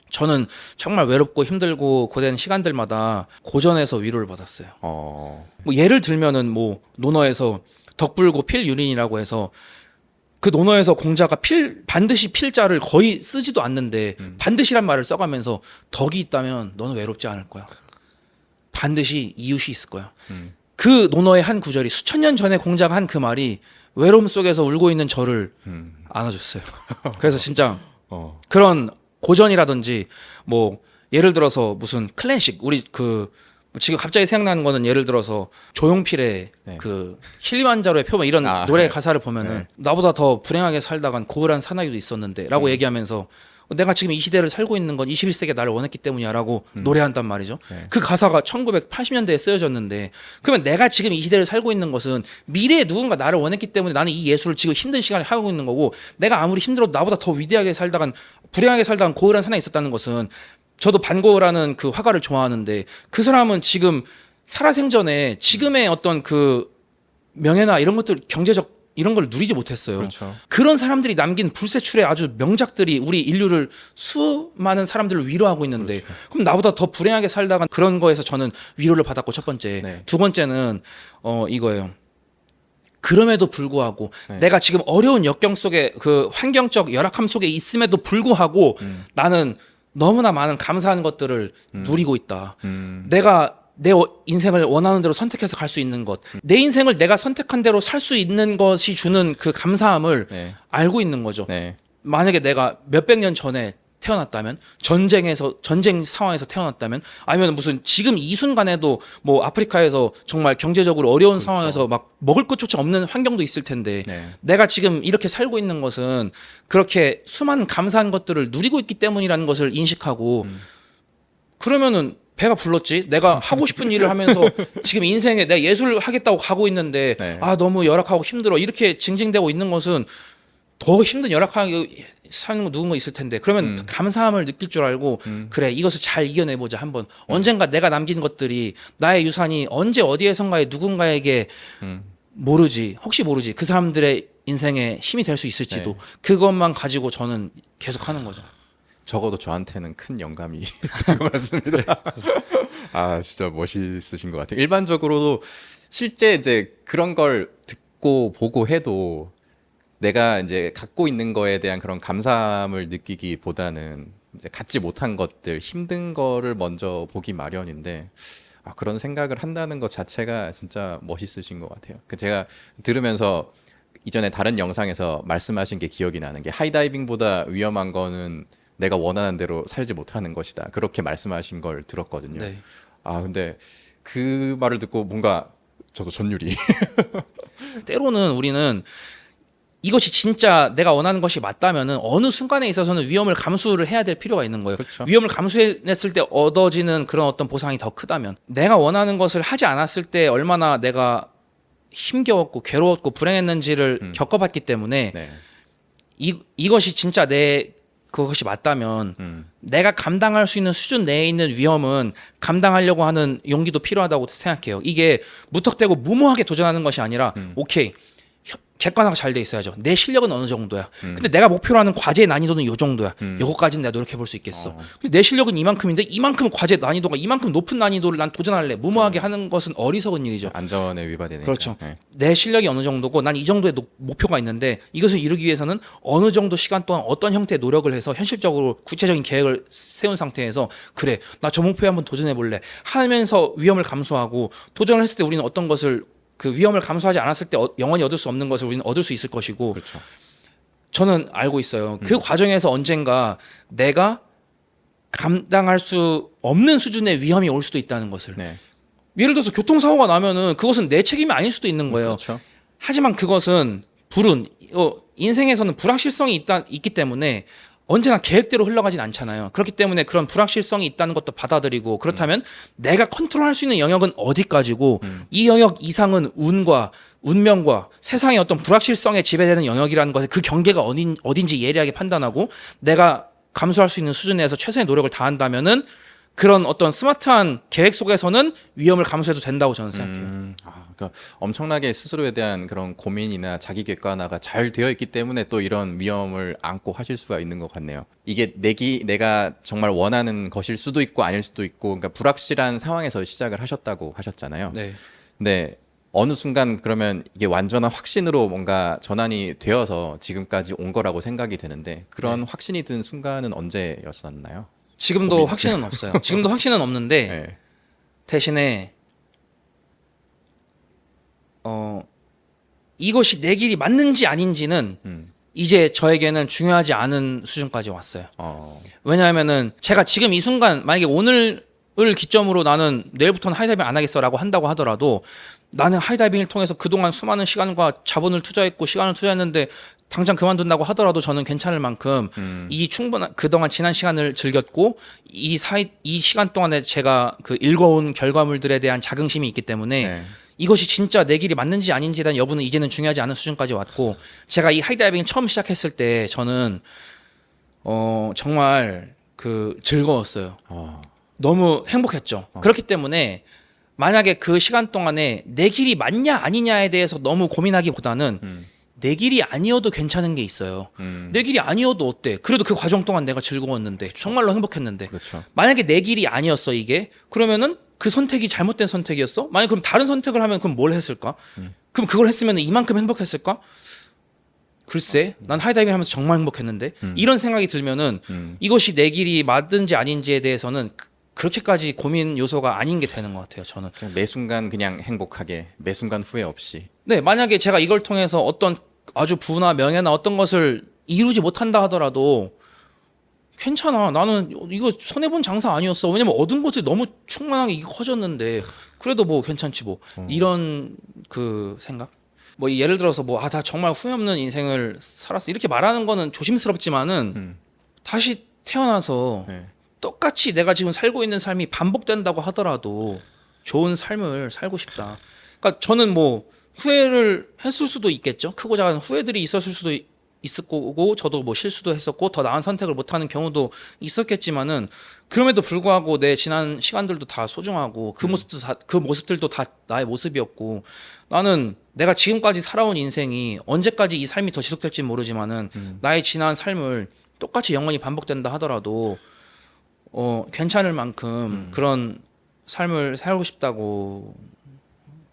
저는 정말 외롭고 힘들고 고된 시간들마다 고전에서 위로를 받았어요. 뭐 예를 들면은 뭐 논어에서 덕불고 필유린이라고 해서 그 논어에서 공자가 반드시 필자를 거의 쓰지도 않는데 반드시란 말을 써가면서 덕이 있다면 너는 외롭지 않을 거야. 반드시 이웃이 있을 거야. 그 논어의 한 구절이 수천 년 전에 공자가 한 그 말이 외로움 속에서 울고 있는 저를 안아줬어요. 그래서 진짜 그런 고전이라든지 뭐 예를 들어서 무슨 클래식 우리 지금 갑자기 생각나는 거는 예를 들어서 조용필의 네. 그 킬리만자로의 표본 이런 노래 가사를 보면은 나보다 더 불행하게 살다간 고을한 사나이도 있었는데라고 얘기하면서 내가 지금 이 시대를 살고 있는 건 21세기에 나를 원했기 때문이야라고 노래한단 말이죠. 네. 그 가사가 1980년대에 쓰여졌는데 그러면 내가 지금 이 시대를 살고 있는 것은 미래에 누군가 나를 원했기 때문에 나는 이 예술을 지금 힘든 시간에 하고 있는 거고 내가 아무리 힘들어도 나보다 더 위대하게 살다간 불행하게 살다간 고을한 사나이 있었다는 것은 저도 반고라는 그 화가를 좋아하는데 그 사람은 지금 살아생전에 지금의 어떤 그 명예나 이런 것들 경제적 이런 걸 누리지 못했어요. 그렇죠. 그런 사람들이 남긴 불세출의 아주 명작들이 우리 인류를 수많은 사람들을 위로하고 있는데 그럼 나보다 더 불행하게 살다가 그런 거에서 저는 위로를 받았고 첫 번째. 네. 두 번째는 이거예요. 그럼에도 불구하고 네. 내가 지금 어려운 역경 속에 그 환경적 열악함 속에 있음에도 불구하고 나는 너무나 많은 감사한 것들을 누리고 있다. 내가 내 인생을 원하는 대로 선택해서 갈 수 있는 것, 내 인생을 내가 선택한 대로 살 수 있는 것이 주는 그 감사함을 네. 알고 있는 거죠. 네. 만약에 내가 몇백 년 전에 태어났다면, 전쟁 상황에서 태어났다면, 아니면 무슨 지금 이 순간에도 뭐 아프리카에서 정말 경제적으로 어려운 상황에서 막 먹을 것조차 없는 환경도 있을 텐데, 네. 내가 지금 이렇게 살고 있는 것은 그렇게 수많은 감사한 것들을 누리고 있기 때문이라는 것을 인식하고, 그러면은 배가 불렀지. 내가 하고 싶은 일을 하면서 지금 인생에 내가 예술을 하겠다고 가고 있는데 네. 너무 열악하고 힘들어 이렇게 징징대고 있는 것은 더 힘든 열악하게 사는 거 누군가 있을 텐데 그러면 감사함을 느낄 줄 알고 그래 이것을 잘 이겨내보자 한번 언젠가 내가 남긴 것들이 나의 유산이 언제 어디에선가에 누군가에게 혹시 모르지 그 사람들의 인생에 힘이 될 수 있을지도 네. 그것만 가지고 저는 계속 하는 거죠. 적어도 저한테는 큰 영감이 된 것 같습니다. 아 진짜 멋있으신 것 같아요. 일반적으로도 실제 이제 그런 걸 듣고 보고 해도 내가 이제 갖고 있는 거에 대한 그런 감사함을 느끼기보다는 이제 갖지 못한 것들, 힘든 거를 먼저 보기 마련인데 그런 생각을 한다는 것 자체가 진짜 멋있으신 것 같아요. 제가 들으면서 이전에 다른 영상에서 말씀하신 게 기억이 나는 게 하이다이빙보다 위험한 거는 내가 원하는 대로 살지 못하는 것이다. 그렇게 말씀하신 걸 들었거든요. 네. 근데 그 말을 듣고 뭔가 저도 전율이 때로는 우리는 이것이 진짜 내가 원하는 것이 맞다면은 어느 순간에 있어서는 위험을 감수를 해야 될 필요가 있는 거예요. 그렇죠. 위험을 감수했을 때 얻어지는 그런 어떤 보상이 더 크다면 내가 원하는 것을 하지 않았을 때 얼마나 내가 힘겨웠고 괴로웠고 불행했는지를 겪어봤기 때문에 네. 이것이 진짜 그것이 맞다면 내가 감당할 수 있는 수준 내에 있는 위험은 감당하려고 하는 용기도 필요하다고 생각해요. 이게 무턱대고 무모하게 도전하는 것이 아니라 오케이 객관화가 잘 돼 있어야죠. 내 실력은 어느 정도야. 근데 내가 목표로 하는 과제의 난이도는 요 정도야. 요거까지는 내가 노력해 볼 수 있겠어. 근데 내 실력은 이만큼인데 이만큼 과제 난이도가 이만큼 높은 난이도를 난 도전할래. 무모하게 하는 것은 어리석은 일이죠. 안전에 위반되니까. 그렇죠. 네. 내 실력이 어느 정도고 난 이 정도의 목표가 있는데 이것을 이루기 위해서는 어느 정도 시간 동안 어떤 형태의 노력을 해서 현실적으로 구체적인 계획을 세운 상태에서 그래 나 저 목표에 한번 도전해 볼래 하면서 위험을 감수하고 도전을 했을 때 우리는 어떤 것을 그 위험을 감수하지 않았을 때 영원히 얻을 수 없는 것을 우리는 얻을 수 있을 것이고 그렇죠. 저는 알고 있어요. 그 과정에서 언젠가 내가 감당할 수 없는 수준의 위험이 올 수도 있다는 것을. 네. 예를 들어서 교통사고가 나면은 그것은 내 책임이 아닐 수도 있는 거예요. 그렇죠. 하지만 그것은 인생에서는 불확실성이 있기 때문에 언제나 계획대로 흘러가진 않잖아요. 그렇기 때문에 그런 불확실성이 있다는 것도 받아들이고 그렇다면 내가 컨트롤할 수 있는 영역은 어디까지고 이 영역 이상은 운과 운명과 세상의 어떤 불확실성에 지배되는 영역이라는 것의 그 경계가 어딘지 예리하게 판단하고 내가 감수할 수 있는 수준 내에서 최선의 노력을 다한다면은 그런 어떤 스마트한 계획 속에서는 위험을 감수해도 된다고 저는 생각해요. 그러니까 엄청나게 스스로에 대한 그런 고민이나 자기 객관화가 잘 되어 있기 때문에 또 이런 위험을 안고 하실 수가 있는 것 같네요. 이게 내가 정말 원하는 것일 수도 있고 아닐 수도 있고, 그러니까 불확실한 상황에서 시작을 하셨다고 하셨잖아요. 네. 근데 어느 순간 그러면 이게 완전한 확신으로 뭔가 전환이 되어서 지금까지 온 거라고 생각이 되는데 그런 확신이 든 순간은 언제였었나요? 지금도 확신은 없어요. 지금도 확신은 없는데 네. 대신에 이것이 내 길이 맞는지 아닌지는 이제 저에게는 중요하지 않은 수준까지 왔어요. 왜냐하면은 제가 지금 이 순간 만약에 오늘을 기점으로 나는 내일부터는 하이다이빙 안 하겠어라고 한다고 하더라도 나는 하이다이빙을 통해서 그동안 수많은 시간과 자본을 투자했고 시간을 투자했는데 당장 그만둔다고 하더라도 저는 괜찮을 만큼 이 충분한 그동안 지난 시간을 즐겼고 이 시간 동안에 제가 그 읽어온 결과물들에 대한 자긍심이 있기 때문에 네. 이것이 진짜 내 길이 맞는지 아닌지에 대한 여부는 이제는 중요하지 않은 수준까지 왔고 제가 이 하이다이빙 처음 시작했을 때 저는 정말 그 즐거웠어요. 너무 행복했죠. 그렇기 때문에 만약에 그 시간 동안에 내 길이 맞냐 아니냐에 대해서 너무 고민하기보다는 내 길이 아니어도 괜찮은 게 있어요. 내 길이 아니어도 어때? 그래도 그 과정 동안 내가 즐거웠는데 정말로 행복했는데 그렇죠. 만약에 내 길이 아니었어 이게 그러면은 그 선택이 잘못된 선택이었어? 만약 그럼 다른 선택을 하면 그럼 뭘 했을까? 그럼 그걸 했으면 이만큼 행복했을까? 글쎄, 난 하이다이빙 하면서 정말 행복했는데 이런 생각이 들면은 이것이 내 길이 맞든지 아닌지에 대해서는 그렇게까지 고민 요소가 아닌 게 되는 것 같아요. 저는 매 순간 그냥 행복하게, 매 순간 후회 없이. 네, 만약에 제가 이걸 통해서 어떤 아주 부나 명예나 어떤 것을 이루지 못한다 하더라도 괜찮아. 나는 이거 손해본 장사 아니었어. 왜냐면 얻은 것이 너무 충만하게 이게 커졌는데 그래도 뭐 괜찮지 뭐. 이런 그 생각? 뭐 예를 들어서 뭐 다 정말 후회 없는 인생을 살았어. 이렇게 말하는 거는 조심스럽지만은 다시 태어나서 네. 똑같이 내가 지금 살고 있는 삶이 반복된다고 하더라도 좋은 삶을 살고 싶다. 그러니까 저는 뭐 후회를 했을 수도 있겠죠. 크고 작은 후회들이 있었을 수도 있을 거고 저도 뭐 실수도 했었고 더 나은 선택을 못하는 경우도 있었겠지만은 그럼에도 불구하고 내 지난 시간들도 다 소중하고 그 모습들도 다 나의 모습이었고 나는 내가 지금까지 살아온 인생이 언제까지 이 삶이 더 지속될지 모르지만은 나의 지난 삶을 똑같이 영원히 반복된다 하더라도 괜찮을 만큼 그런 삶을 살고 싶다고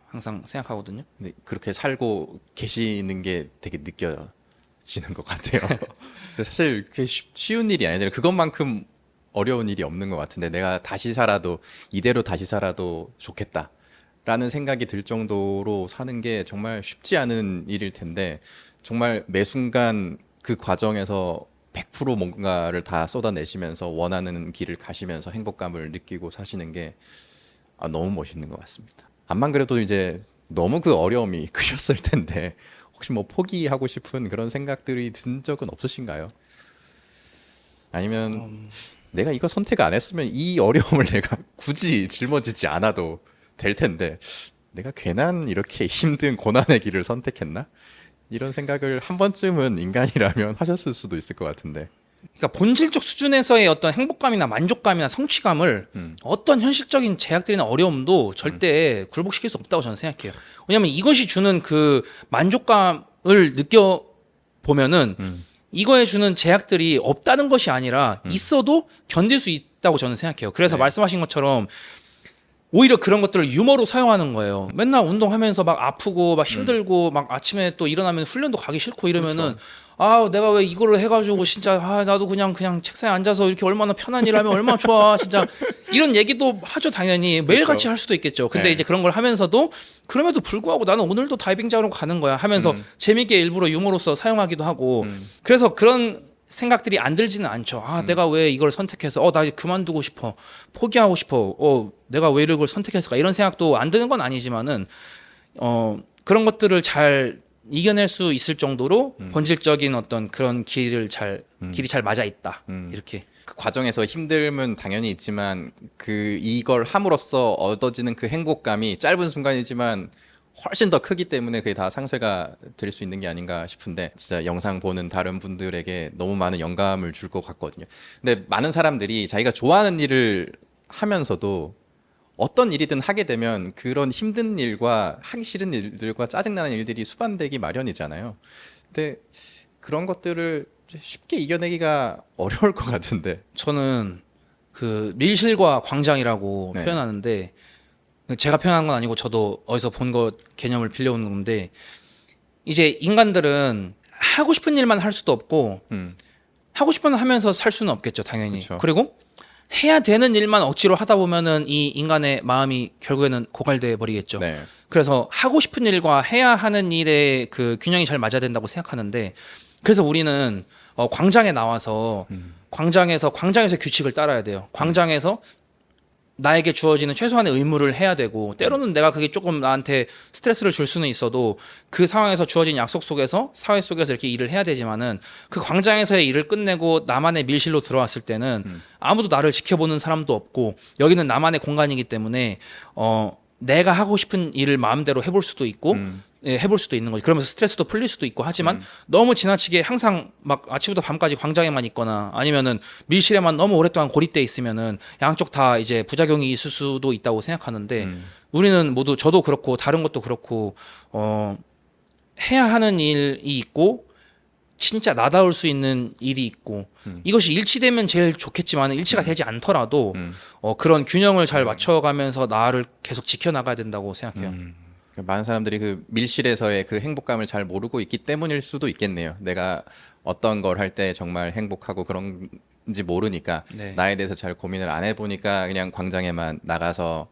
항상 생각하거든요. 근데 그렇게 살고 계시는 게 되게 느껴지는 것 같아요. 근데 사실 그게 쉬운 일이 아니잖아요. 그것만큼 어려운 일이 없는 것 같은데 내가 다시 살아도 이대로 다시 살아도 좋겠다라는 생각이 들 정도로 사는 게 정말 쉽지 않은 일일 텐데 정말 매 순간 그 과정에서 100% 뭔가를 다 쏟아내시면서 원하는 길을 가시면서 행복감을 느끼고 사시는 게 너무 멋있는 것 같습니다. 암만 그래도 이제 너무 그 어려움이 크셨을 텐데 혹시 뭐 포기하고 싶은 그런 생각들이 든 적은 없으신가요? 아니면 내가 이거 선택 안 했으면 이 어려움을 내가 굳이 짊어지지 않아도 될 텐데 내가 괜한 이렇게 힘든 고난의 길을 선택했나? 이런 생각을 한 번쯤은 인간이라면 하셨을 수도 있을 것 같은데. 그러니까 본질적 수준에서의 어떤 행복감이나 만족감이나 성취감을 어떤 현실적인 제약들이나 어려움도 절대 굴복시킬 수 없다고 저는 생각해요. 왜냐하면 이것이 주는 그 만족감을 느껴 보면은 이거에 주는 제약들이 없다는 것이 아니라 있어도 견딜 수 있다고 저는 생각해요. 그래서 네. 말씀하신 것처럼 오히려 그런 것들을 유머로 사용하는 거예요. 맨날 운동하면서 막 아프고 막 힘들고 막 아침에 또 일어나면 훈련도 가기 싫고 이러면은 아 내가 왜 이거를 해가지고 진짜 아 나도 그냥 책상에 앉아서 이렇게 얼마나 편한 일 하면 얼마나 좋아 진짜 이런 얘기도 하죠 당연히 매일같이 할 수도 있겠죠. 근데 네. 이제 그런 걸 하면서도 그럼에도 불구하고 나는 오늘도 다이빙장으로 가는 거야 하면서 재밌게 일부러 유머로서 사용하기도 하고 그래서 그런 생각들이 안 들지는 않죠. 아, 내가 왜 이걸 선택해서, 나 이제 그만두고 싶어. 포기하고 싶어. 내가 왜 이걸 선택했을까? 이런 생각도 안 드는 건 아니지만은, 그런 것들을 잘 이겨낼 수 있을 정도로 본질적인 어떤 그런 길이 잘 맞아 있다. 이렇게. 그 과정에서 힘듦은 당연히 있지만 이걸 함으로써 얻어지는 그 행복감이 짧은 순간이지만 훨씬 더 크기 때문에 그게 다 상쇄가 될 수 있는 게 아닌가 싶은데 진짜 영상 보는 다른 분들에게 너무 많은 영감을 줄 것 같거든요. 근데 많은 사람들이 자기가 좋아하는 일을 하면서도 어떤 일이든 하게 되면 그런 힘든 일과 하기 싫은 일들과 짜증나는 일들이 수반되기 마련이잖아요. 근데 그런 것들을 쉽게 이겨내기가 어려울 것 같은데. 저는 그 밀실과 광장이라고 네. 표현하는데 제가 표현한 건 아니고 저도 어디서 본 거 개념을 빌려오는 건데 이제 인간들은 하고 싶은 일만 할 수도 없고 하고 싶은 일 하면서 살 수는 없겠죠 당연히. 그쵸. 그리고 해야 되는 일만 억지로 하다 보면은 이 인간의 마음이 결국에는 고갈돼 버리겠죠. 네. 그래서 하고 싶은 일과 해야 하는 일의 그 균형이 잘 맞아야 된다고 생각하는데 그래서 우리는 광장에 나와서 광장에서 규칙을 따라야 돼요. 광장에서 나에게 주어지는 최소한의 의무를 해야 되고 때로는 내가 그게 조금 나한테 스트레스를 줄 수는 있어도 그 상황에서 주어진 약속 속에서 사회 속에서 이렇게 일을 해야 되지만은 그 광장에서의 일을 끝내고 나만의 밀실로 들어왔을 때는 아무도 나를 지켜보는 사람도 없고 여기는 나만의 공간이기 때문에 내가 하고 싶은 일을 마음대로 해볼 수도 있고 예, 해볼 수도 있는 거지. 그러면서 스트레스도 풀릴 수도 있고 하지만 너무 지나치게 항상 막 아침부터 밤까지 광장에만 있거나 아니면은 밀실에만 너무 오랫동안 고립돼 있으면은 양쪽 다 이제 부작용이 있을 수도 있다고 생각하는데 우리는 모두 저도 그렇고 다른 것도 그렇고 해야 하는 일이 있고 진짜 나다울 수 있는 일이 있고 이것이 일치되면 제일 좋겠지만 일치가 되지 않더라도 그런 균형을 잘 맞춰가면서 나를 계속 지켜나가야 된다고 생각해요. 많은 사람들이 그 밀실에서의 그 행복감을 잘 모르고 있기 때문일 수도 있겠네요. 내가 어떤 걸 할 때 정말 행복하고 그런지 모르니까 네. 나에 대해서 잘 고민을 안 해보니까 그냥 광장에만 나가서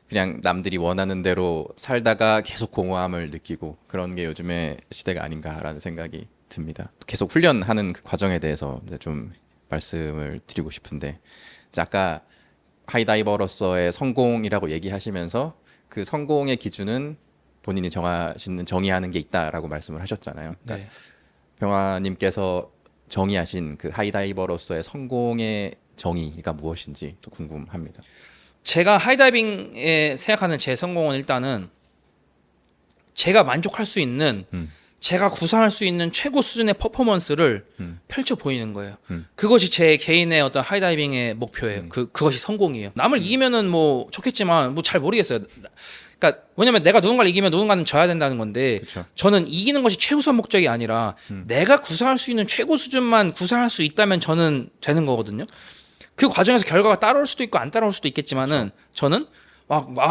그냥 남들이 원하는 대로 살다가 계속 공허함을 느끼고 그런 게 요즘의 시대가 아닌가라는 생각이 듭니다. 계속 훈련하는 그 과정에 대해서 이제 좀 말씀을 드리고 싶은데 이제 아까 하이다이버로서의 성공이라고 얘기하시면서 그 성공의 기준은 본인이 정의하는 게 있다라고 말씀을 하셨잖아요. 그러니까 네. 병화님께서 정의하신 그 하이다이버로서의 성공의 정의가 무엇인지 또 궁금합니다. 제가 하이다이빙에 생각하는 제 성공은 일단은 제가 만족할 수 있는 제가 구상할 수 있는 최고 수준의 퍼포먼스를 펼쳐 보이는 거예요. 그것이 제 개인의 어떤 하이다이빙의 목표예요. 그것이 성공이에요. 남을 이기면은 뭐 좋겠지만 뭐 잘 모르겠어요. 그러니까 왜냐면 내가 누군가를 이기면 누군가는 져야 된다는 건데 그쵸. 저는 이기는 것이 최우선 목적이 아니라 내가 구상할 수 있는 최고 수준만 구상할 수 있다면 저는 되는 거거든요. 그 과정에서 결과가 따라올 수도 있고 안 따라올 수도 있겠지만은 저는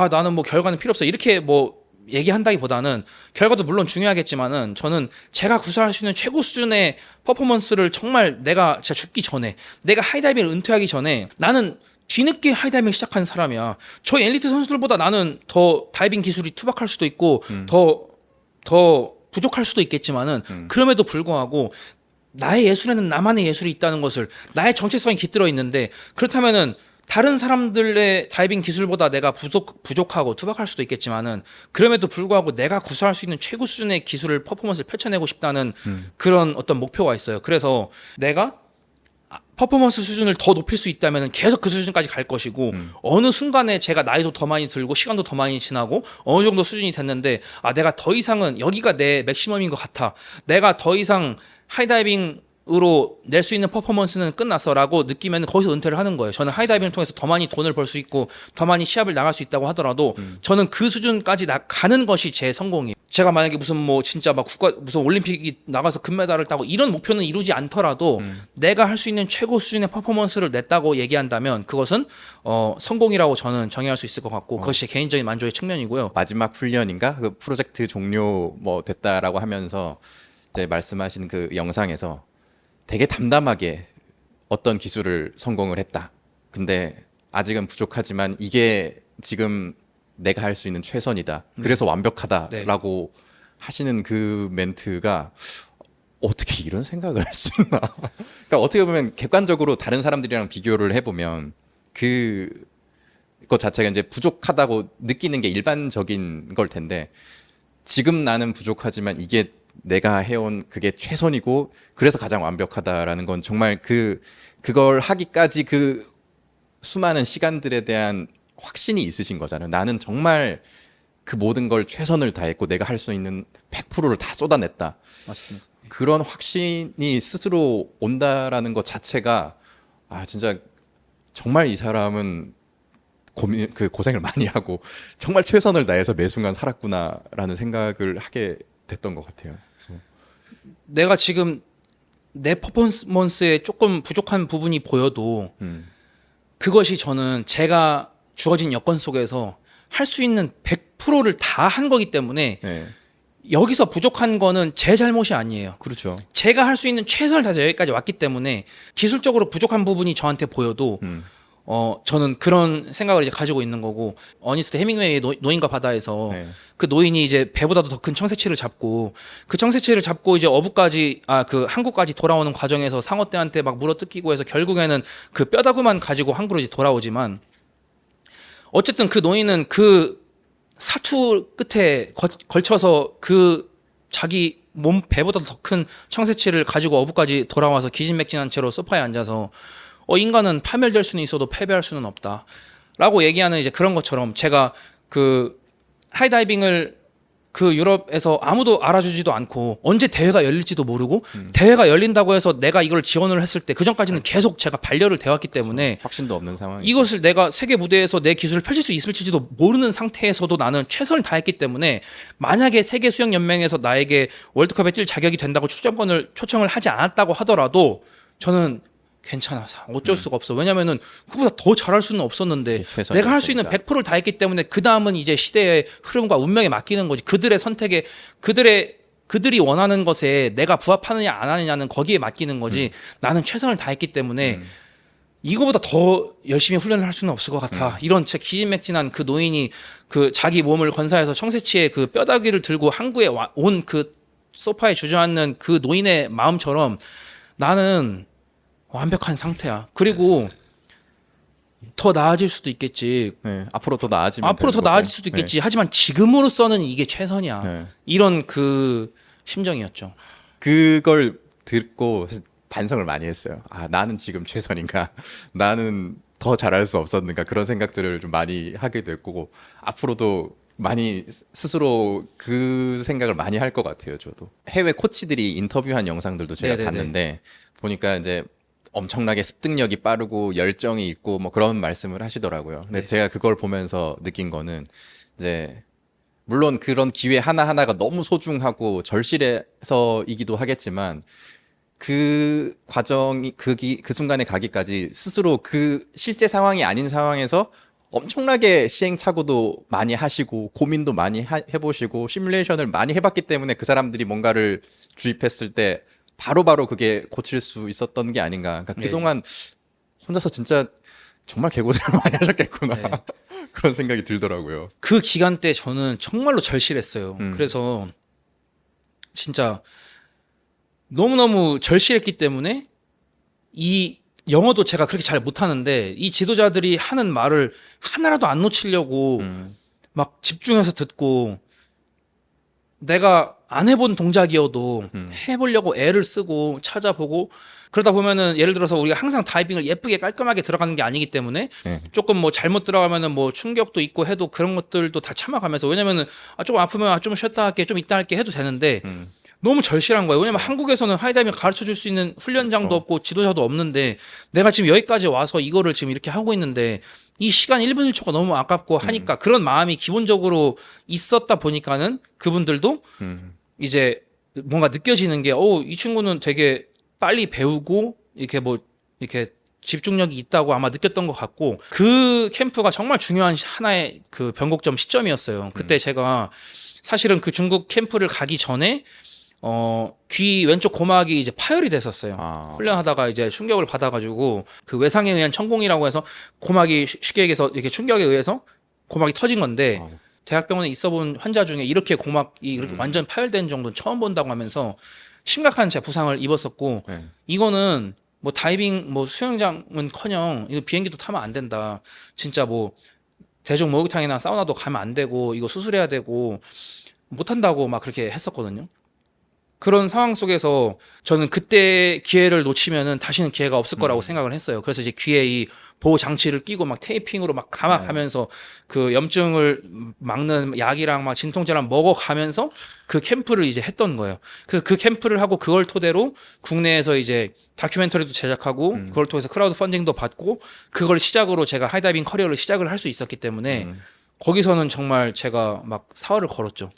나는 뭐 결과는 필요 없어 이렇게 뭐 얘기한다기보다는 결과도 물론 중요하겠지만은 저는 제가 구사할 수 있는 최고 수준의 퍼포먼스를 정말 내가 진짜 죽기 전에 내가 하이다이빙을 은퇴하기 전에 나는 뒤늦게 하이다이빙 시작한 사람이야. 저희 엘리트 선수들보다 나는 더 다이빙 기술이 투박할 수도 있고 더 부족할 수도 있겠지만은 그럼에도 불구하고 나의 예술에는 나만의 예술이 있다는 것을 나의 정체성이 깃들어 있는데 그렇다면은 다른 사람들의 다이빙 기술보다 내가 부족하고 투박할 수도 있겠지만은 그럼에도 불구하고 내가 구사할 수 있는 최고 수준의 기술을 퍼포먼스를 펼쳐내고 싶다는 그런 어떤 목표가 있어요. 그래서 내가 퍼포먼스 수준을 더 높일 수 있다면 계속 그 수준까지 갈 것이고 어느 순간에 제가 나이도 더 많이 들고 시간도 더 많이 지나고 어느 정도 수준이 됐는데 내가 더 이상은 여기가 내 맥시멈인 것 같아. 내가 더 이상 하이다이빙 으로 낼 수 있는 퍼포먼스는 끝났어라고 느끼면 거기서 은퇴를 하는 거예요. 저는 하이다이빙을 통해서 더 많이 돈을 벌 수 있고 더 많이 시합을 나갈 수 있다고 하더라도 저는 그 수준까지 가는 것이 제 성공이에요. 제가 만약에 무슨 뭐 진짜 막 무슨 올림픽이 나가서 금메달을 따고 이런 목표는 이루지 않더라도 내가 할 수 있는 최고 수준의 퍼포먼스를 냈다고 얘기한다면 그것은 성공이라고 저는 정의할 수 있을 것 같고 그것이 제 개인적인 만족의 측면이고요. 마지막 훈련인가 그 프로젝트 종료 뭐 됐다라고 하면서 이제 말씀하신 그 영상에서 되게 담담하게 어떤 기술을 성공을 했다. 근데 아직은 부족하지만 이게 지금 내가 할 수 있는 최선이다. 그래서 완벽하다라고 하시는 그 멘트가 어떻게 이런 생각을 할 수 있나? 그러니까 어떻게 보면 객관적으로 다른 사람들이랑 비교를 해보면 그것 자체가 이제 부족하다고 느끼는 게 일반적인 걸 텐데 지금 나는 부족하지만 이게 내가 해온 그게 최선이고 그래서 가장 완벽하다라는 건 정말 그걸 하기까지 그 수많은 시간들에 대한 확신이 있으신 거잖아요. 나는 정말 그 모든 걸 최선을 다했고 내가 할 수 있는 100%를 다 쏟아냈다. 맞습니다. 그런 확신이 스스로 온다라는 것 자체가 진짜 정말 이 사람은 고생을 많이 하고 정말 최선을 다해서 매 순간 살았구나라는 생각을 하게 됐던 것 같아요. 그래서 내가 지금 내 퍼포먼스에 조금 부족한 부분이 보여도 그것이 저는 제가 주어진 여건 속에서 할 수 있는 100%를 다 한 거기 때문에 네, 여기서 부족한 거는 제 잘못이 아니에요. 그렇죠. 제가 할 수 있는 최선을 다해서 여기까지 왔기 때문에 기술적으로 부족한 부분이 저한테 보여도 저는 그런 생각을 이제 가지고 있는 거고 어니스트 해밍웨이의 노인과 바다에서 네. 그 노인이 이제 배보다도 더 큰 청새치를 잡고 그 청새치를 잡고 이제 어부까지 그 항구까지 돌아오는 과정에서 상어떼한테 막 물어뜯기고 해서 결국에는 그 뼈다구만 가지고 항구로 이제 돌아오지만 어쨌든 그 노인은 그 사투 끝에 걸쳐서 그 자기 몸 배보다 더 큰 청새치를 가지고 어부까지 돌아와서 기진맥진한 채로 소파에 앉아서 인간은 파멸될 수는 있어도 패배할 수는 없다라고 얘기하는 이제 그런 것처럼 제가 그 하이다이빙을 그 유럽에서 아무도 알아주지도 않고 언제 대회가 열릴지도 모르고 대회가 열린다고 해서 내가 이걸 지원을 했을 때 그 전까지는 계속 제가 반려를 되어왔기 때문에 확신도 없는 상황이 이것을 내가 세계 무대에서 내 기술을 펼칠 수 있을지도 모르는 상태에서도 나는 최선을 다했기 때문에 만약에 세계 수영 연맹에서 나에게 월드컵에 뛸 자격이 된다고 출전권을 초청을 하지 않았다고 하더라도 저는 괜찮아. 어쩔 수가 없어. 왜냐면은 그보다 더 잘할 수는 없었는데 내가 할 수 있는 100%를 다했기 때문에 그 다음은 이제 시대의 흐름과 운명에 맡기는 거지. 그들의 선택에 그들이 원하는 것에 내가 부합하느냐 안 하느냐는 거기에 맡기는 거지. 나는 최선을 다했기 때문에 이거보다 더 열심히 훈련을 할 수는 없을 것 같아. 이런 진짜 기진맥진한 그 노인이 그 자기 몸을 건사해서 청새치에 그 뼈다귀를 들고 항구에 온 그 소파에 주저앉는 그 노인의 마음처럼 나는 완벽한 상태야. 그리고 더 나아질 수도 있겠지. 네, 앞으로 더 나아지면 앞으로 더 되는 나아질 거고. 수도 있겠지. 하지만 지금으로서는 이게 최선이야. 네. 이런 그 심정이었죠. 그걸 듣고 반성을 많이 했어요. 나는 지금 최선인가? 나는 더 잘할 수 없었는가? 그런 생각들을 좀 많이 하게 됐고 앞으로도 많이 스스로 그 생각을 많이 할 것 같아요. 저도 해외 코치들이 인터뷰한 영상들도 제가 네네네. 봤는데 보니까 이제 엄청나게 습득력이 빠르고 열정이 있고 뭐 그런 말씀을 하시더라고요. 근데 네. 제가 그걸 보면서 느낀 거는 이제 물론 그런 기회 하나하나가 너무 소중하고 절실해서이기도 하겠지만 그 과정이 그 순간에 가기까지 스스로 그 실제 상황이 아닌 상황에서 엄청나게 시행착오도 많이 하시고 고민도 많이 해보시고 시뮬레이션을 많이 해봤기 때문에 그 사람들이 뭔가를 주입했을 때 바로바로 그게 고칠 수 있었던 게 아닌가. 그러니까 그동안 혼자서 진짜 정말 개고생을 많이 하셨겠구나. 네. 그런 생각이 들더라고요. 그 기간 때 저는 정말로 절실했어요. 그래서 진짜 너무너무 절실했기 때문에 이 영어도 제가 그렇게 잘 못하는데 이 지도자들이 하는 말을 하나라도 안 놓치려고 막 집중해서 듣고 내가 안 해본 동작이어도 해보려고 애를 쓰고 찾아보고 그러다 보면은 예를 들어서 우리가 항상 다이빙을 예쁘게 깔끔하게 들어가는 게 아니기 때문에 네. 조금 뭐 잘못 들어가면은 뭐 충격도 있고 해도 그런 것들도 다 참아가면서 왜냐면은 조금 아프면 좀 쉬었다 할게 좀 이따 할게 해도 되는데 너무 절실한 거예요. 왜냐면 한국에서는 하이다이빙 가르쳐 줄 수 있는 훈련장도 없고 지도자도 없는데 내가 지금 여기까지 와서 이거를 지금 이렇게 하고 있는데 이 시간 1분 1초가 너무 아깝고 하니까 그런 마음이 기본적으로 있었다 보니까는 그분들도 이제 뭔가 느껴지는 게 이 친구는 되게 빨리 배우고 이렇게 뭐 이렇게 집중력이 있다고 아마 느꼈던 것 같고 그 캠프가 정말 중요한 하나의 그 변곡점 시점이었어요. 그때 제가 사실은 그 중국 캠프를 가기 전에 귀 왼쪽 고막이 이제 파열이 됐었어요. 훈련하다가 이제 충격을 받아가지고 그 외상에 의한 천공이라고 해서 고막이 쉽게 얘기해서 이렇게 충격에 의해서 고막이 터진 건데 대학병원에 있어본 환자 중에 이렇게 고막이 이렇게 완전 파열된 정도는 처음 본다고 하면서 심각한 제 부상을 입었었고 이거는 뭐 다이빙 뭐 수영장은커녕 이거 비행기도 타면 안 된다. 진짜 뭐 대중 목욕탕이나 사우나도 가면 안 되고 이거 수술해야 되고 못 한다고 막 그렇게 했었거든요. 그런 상황 속에서 저는 그때 기회를 놓치면은 다시는 기회가 없을 거라고 생각을 했어요. 그래서 이제 귀에 이 보호 장치를 끼고 막 테이핑으로 막 감아가면서 그 염증을 막는 약이랑 막 진통제랑 먹어가면서 그 캠프를 이제 했던 거예요. 그래서 그 캠프를 하고 그걸 토대로 국내에서 이제 다큐멘터리도 제작하고 그걸 통해서 크라우드 펀딩도 받고 그걸 시작으로 제가 하이다이빙 커리어를 시작을 할 수 있었기 때문에 거기서는 정말 제가 막 사활을 걸었죠.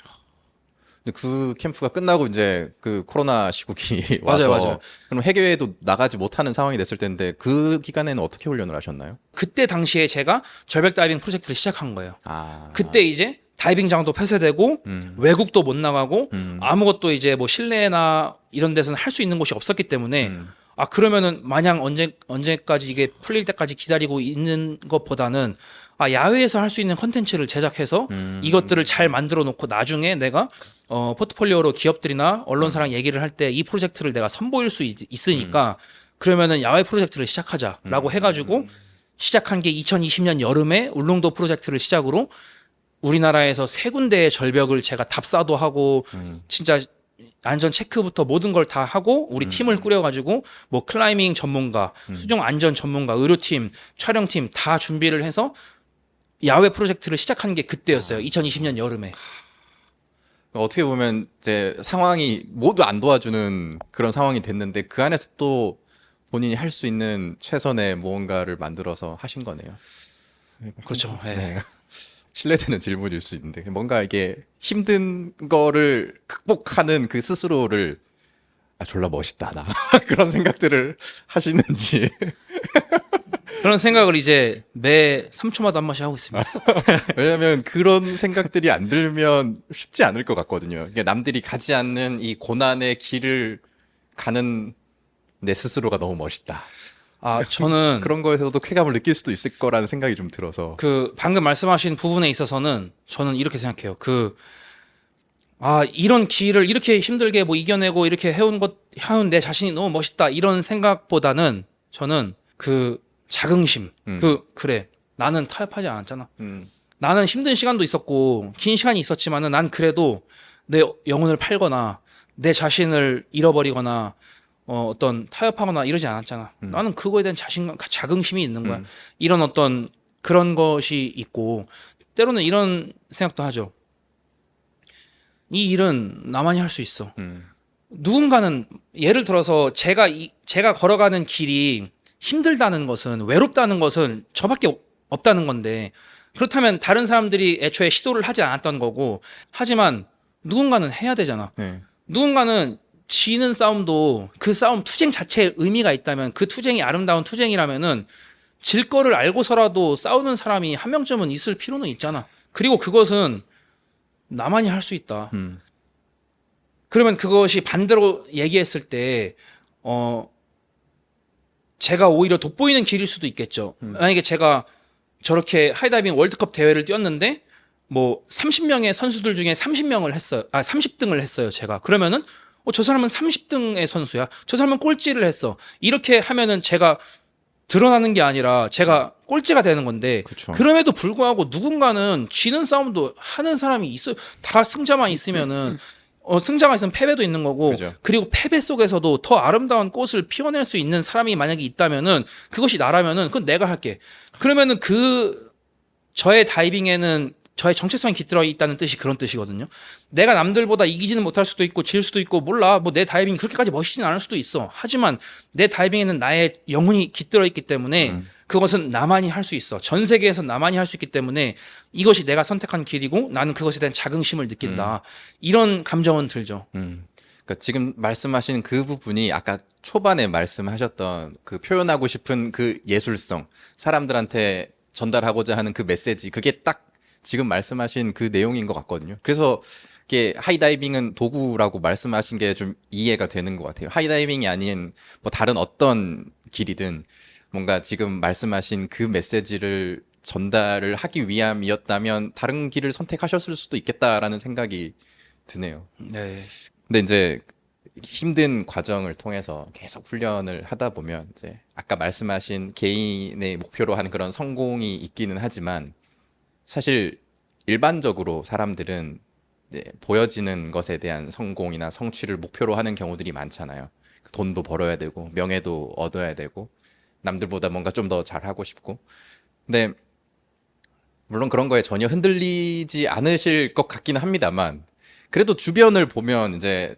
그 캠프가 끝나고 이제 그 코로나 시국이 와서 맞아요. 그럼 해외에도 나가지 못하는 상황이 됐을 텐데 그 기간에는 어떻게 훈련을 하셨나요? 그때 당시에 제가 절벽 다이빙 프로젝트를 시작한 거예요. 아. 그때 이제 다이빙장도 폐쇄되고 외국도 못 나가고 아무것도 이제 뭐 실내나 이런 데서는 할 수 있는 곳이 없었기 때문에 그러면은 마냥 언제까지 이게 풀릴 때까지 기다리고 있는 것보다는 야외에서 할 수 있는 컨텐츠를 제작해서 이것들을 잘 만들어 놓고 나중에 내가 포트폴리오로 기업들이나 언론사랑 얘기를 할 때 이 프로젝트를 내가 선보일 수 있으니까 그러면은 야외 프로젝트를 시작하자라고 해가지고 시작한 게 2020년 여름에 울릉도 프로젝트를 시작으로 우리나라에서 3군데의 절벽을 제가 답사도 하고 진짜 안전 체크부터 모든 걸 다 하고 우리 팀을 꾸려가지고 뭐 클라이밍 전문가, 수중 안전 전문가, 의료팀, 촬영팀 다 준비를 해서 야외 프로젝트를 시작한 게 그때였어요. 2020년 여름에. 어떻게 보면 이제 상황이 모두 안 도와주는 그런 상황이 됐는데 그 안에서 또 본인이 할 수 있는 최선의 무언가를 만들어서 하신 거네요. 그렇죠. 네. 실례되는 질문일 수 있는데 뭔가 이게 힘든 거를 극복하는 그 스스로를 졸라 멋있다 나 그런 생각들을 하시는지. 그런 생각을 이제 매 3초마다 한 번씩 하고 있습니다. 왜냐하면 그런 생각들이 안 들면 쉽지 않을 것 같거든요. 그러니까 남들이 가지 않는 이 고난의 길을 가는 내 스스로가 너무 멋있다. 저는 그런 거에서도 쾌감을 느낄 수도 있을 거라는 생각이 좀 들어서. 그 방금 말씀하신 부분에 있어서는 저는 이렇게 생각해요. 이런 길을 이렇게 힘들게 뭐 이겨내고 이렇게 해온 내 자신이 너무 멋있다 이런 생각보다는 저는 그 자긍심, 그래 나는 타협하지 않았잖아. 나는 힘든 시간도 있었고 긴 시간이 있었지만은 난 그래도 내 영혼을 팔거나 내 자신을 잃어버리거나 어떤 타협하거나 이러지 않았잖아. 나는 그거에 대한 자신감, 자긍심이 있는 거야. 이런 어떤 그런 것이 있고 때로는 이런 생각도 하죠. 이 일은 나만이 할 수 있어. 누군가는 예를 들어서 제가 걸어가는 길이 힘들다는 것은 외롭다는 것은 저밖에 없다는 건데 그렇다면 다른 사람들이 애초에 시도를 하지 않았던 거고 하지만 누군가는 해야 되잖아. 네. 누군가는 지는 싸움도 그 싸움 투쟁 자체에 의미가 있다면 그 투쟁이 아름다운 투쟁이라면은 질 거를 알고서라도 싸우는 사람이 한 명쯤은 있을 필요는 있잖아. 그리고 그것은 나만이 할 수 있다. 그러면 그것이 반대로 얘기했을 때 제가 오히려 돋보이는 길일 수도 있겠죠. 만약에 제가 저렇게 하이다이빙 월드컵 대회를 뛰었는데 뭐 30명의 선수들 중에 30명을 했어요. 30등을 했어요, 제가. 그러면은 저 사람은 30등의 선수야. 저 사람은 꼴찌를 했어. 이렇게 하면은 제가 드러나는 게 아니라 제가 꼴찌가 되는 건데 그쵸. 그럼에도 불구하고 누군가는 지는 싸움도 하는 사람이 있어요. 다 승자만 있으면은 승자가 있으면 패배도 있는 거고 그죠. 그리고 패배 속에서도 더 아름다운 꽃을 피워낼 수 있는 사람이 만약에 있다면은 그것이 나라면은 그건 내가 할게. 그러면은 저의 다이빙에는 저의 정체성이 깃들어 있다는 뜻이 그런 뜻이거든요. 내가 남들보다 이기지는 못할 수도 있고 질 수도 있고 몰라. 뭐 내 다이빙이 그렇게까지 멋있지는 않을 수도 있어. 하지만 내 다이빙에는 나의 영혼이 깃들어 있기 때문에 그것은 나만이 할 수 있어. 전 세계에서 나만이 할 수 있기 때문에 이것이 내가 선택한 길이고 나는 그것에 대한 자긍심을 느낀다. 이런 감정은 들죠. 그러니까 지금 말씀하신 그 부분이 아까 초반에 말씀하셨던 그 표현하고 싶은 그 예술성, 사람들한테 전달하고자 하는 그 메시지, 그게 딱 지금 말씀하신 그 내용인 것 같거든요. 그래서 이게 하이다이빙은 도구라고 말씀하신 게 좀 이해가 되는 것 같아요. 하이다이빙이 아닌 뭐 다른 어떤 길이든 뭔가 지금 말씀하신 그 메시지를 전달을 하기 위함이었다면 다른 길을 선택하셨을 수도 있겠다라는 생각이 드네요. 네. 근데 이제 힘든 과정을 통해서 계속 훈련을 하다 보면 이제 아까 말씀하신 개인의 목표로 하는 그런 성공이 있기는 하지만 사실 일반적으로 사람들은 이제 보여지는 것에 대한 성공이나 성취를 목표로 하는 경우들이 많잖아요. 돈도 벌어야 되고 명예도 얻어야 되고 남들보다 뭔가 좀 더 잘하고 싶고. 근데 물론 그런 거에 전혀 흔들리지 않으실 것 같기는 합니다만 그래도 주변을 보면 이제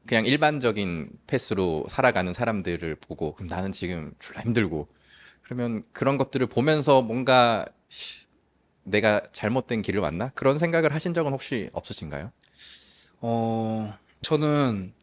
그냥 일반적인 패스로 살아가는 사람들을 보고 그럼 나는 지금 졸라 힘들고 그러면 그런 것들을 보면서 뭔가 내가 잘못된 길을 왔나? 그런 생각을 하신 적은 혹시 없으신가요? 저는